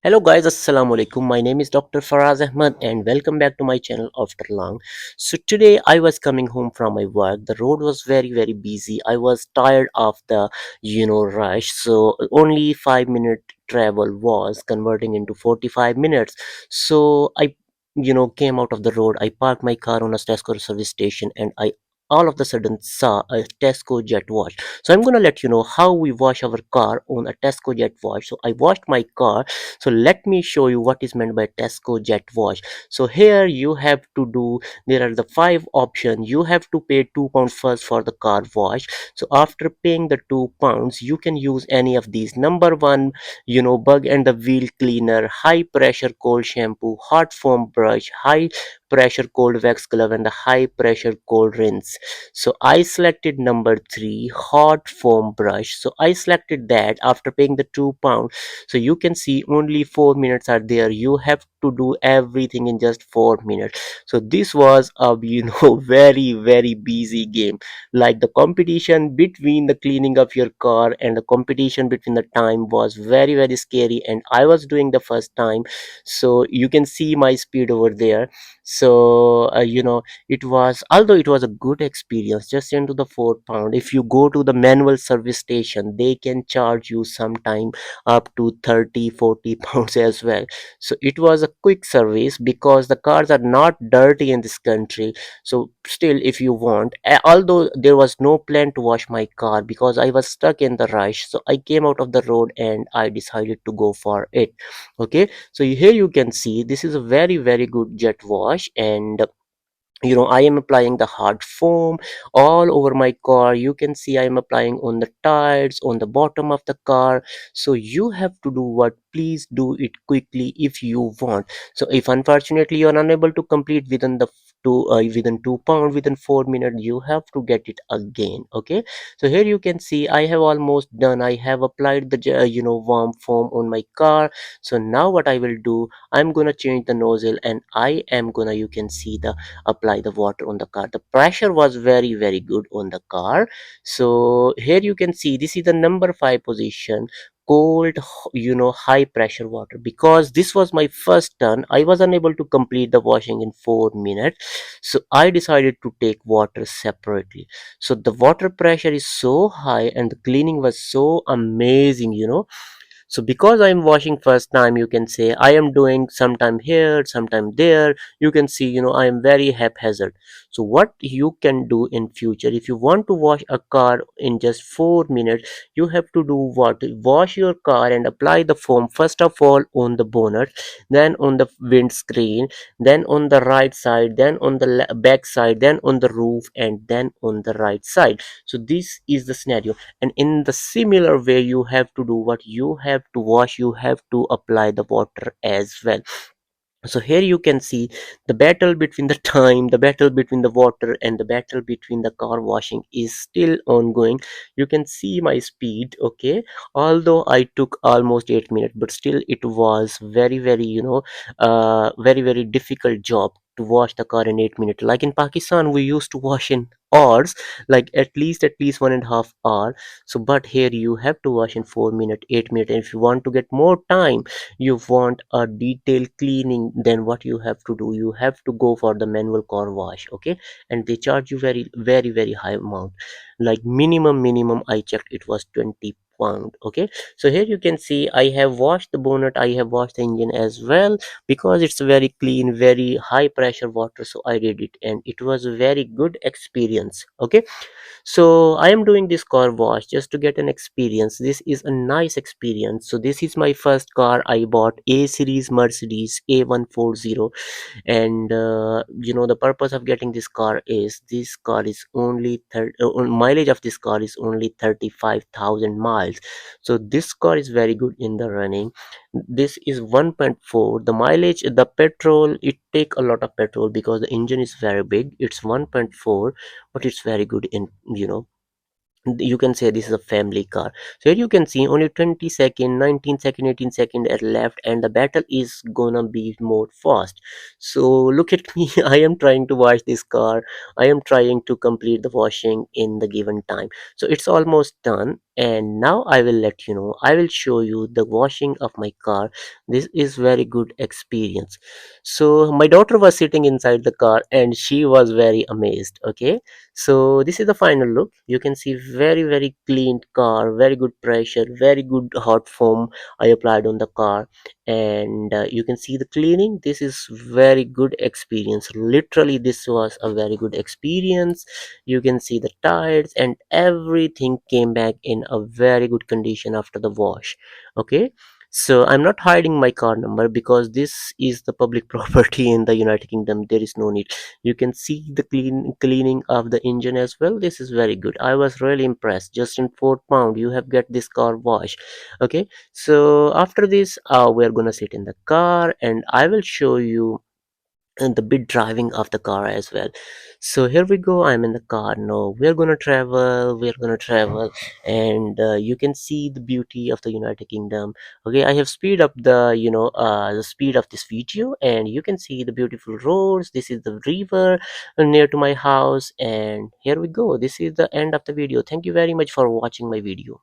Hello guys, assalamu alaikum. My name is Dr. Faraz Ahmad and welcome back to my channel after long. So today I was coming home from my work. The road was very busy. I was tired of the rush. So only 5 minute travel was converting into 45 minutes. So I came out of the road. I parked my car on a Tesco service station and I all of the sudden saw a Tesco Jet Wash. So I'm gonna let you know how we wash our car on a Tesco Jet Wash. So I washed my car, so let me show you what is meant by Tesco Jet Wash. So here you have to do, there are the five options. You have to pay £2 first for the car wash. So after paying the £2, you can use any of these. Number one, bug and the wheel cleaner, high pressure cold shampoo, hot foam brush, high pressure cold wax glove, and the high pressure cold rinse. So I selected number three, hot foam brush. So I selected that after paying the £2. So you can see only 4 minutes are there. You have to do everything in just 4 minutes. So this was a very busy game. Like the competition between the cleaning of your car and the competition between the time was very scary, and I was doing the first time. So you can see my speed over there. So it was, although it was a good experience, just into the £4. If you go to the manual service station, they can charge you sometime up to 30-40 pounds as well. So it was a quick service because the cars are not dirty in this country. So still, if you want, although there was no plan to wash my car because I was stuck in the rush, so I came out of the road and I decided to go for it. Okay, so here you can see this is a very good jet wash, and I am applying the hard foam all over my car. You can see I am applying on the tires, on the bottom of the car. So you have to do what, please do it quickly if you want. So if unfortunately you are unable to complete within the within £2, within 4 minutes, you have to get it again. Okay, so here you can see I have almost done. I have applied the warm foam on my car. So now what I will do, I'm gonna change the nozzle and I am gonna, you can see, the apply the water on the car. The pressure was very good on the car. So here you can see this is the number 5 position, cold, high pressure water. Because this was my first turn, I was unable to complete the washing in 4 minutes, so I decided to take water separately. So the water pressure is so high and the cleaning was so amazing. So because I'm washing first time, you can say I am doing sometime here, sometime there. You can see, I am very haphazard. So what you can do in future, if you want to wash a car in just 4 minutes, you have to do what? Wash your car and apply the foam first of all on the bonnet, then on the windscreen, then on the right side, then on the back side, then on the roof, and then on the right side. So this is the scenario, and in the similar way you have to do what, you have to wash, you have to apply the water as well. So here you can see the battle between the time, the battle between the water, and the battle between the car washing is still ongoing. You can see my speed. Okay, although I took almost 8 minutes, but still it was very very difficult job to wash the car in 8 minutes. Like in Pakistan we used to wash in hours, like at least 1.5 hour. So but here you have to wash in 4 minutes, 8 minutes, and if you want to get more time, you want a detailed cleaning, then what you have to do, you have to go for the manual car wash. Okay, and they charge you very high amount. Like minimum I checked, it was £20. Okay, so here you can see I have washed the bonnet, I have washed the engine as well, because it's very clean, very high pressure water. So I did it and it was a very good experience. Okay, so I am doing this car wash just to get an experience. This is a nice experience. So this is my first car. I bought A series Mercedes A140, and the purpose of getting this car is, this car is only mileage of this car is only 35,000 miles. So this car is very good in the running. This is 1.4. The mileage, the petrol, it take a lot of petrol because the engine is very big. It's 1.4, but it's very good in, you can say this is a family car. So here you can see only 20 second, 19 second, 18 second are left, and the battle is gonna be more fast. So look at me. I am trying to wash this car. I am trying to complete the washing in the given time. So it's almost done, and now I will let you know, I will show you the washing of my car. This is very good experience. So my daughter was sitting inside the car and she was very amazed. Okay, so this is the final look. You can see very clean car, very good pressure, very good hot foam I applied on the car. And you can see the cleaning. This is very good experience, literally this was a very good experience. You can see the tires and everything came back in a very good condition after the wash. Okay, so I'm not hiding my car number because this is the public property in the United Kingdom. There is no need. You can see the cleaning of the engine as well. This is very good. I was really impressed. Just in £4 you have get this car wash. Okay, so after this we're gonna sit in the car and I will show you the bit driving of the car as well. So here we go, I'm in the car now. We're gonna travel and you can see the beauty of the United Kingdom. Okay, I have speed up the the speed of this video and you can see the beautiful roads. This is the river near to my house, and here we go. This is the end of the video. Thank you very much for watching my video.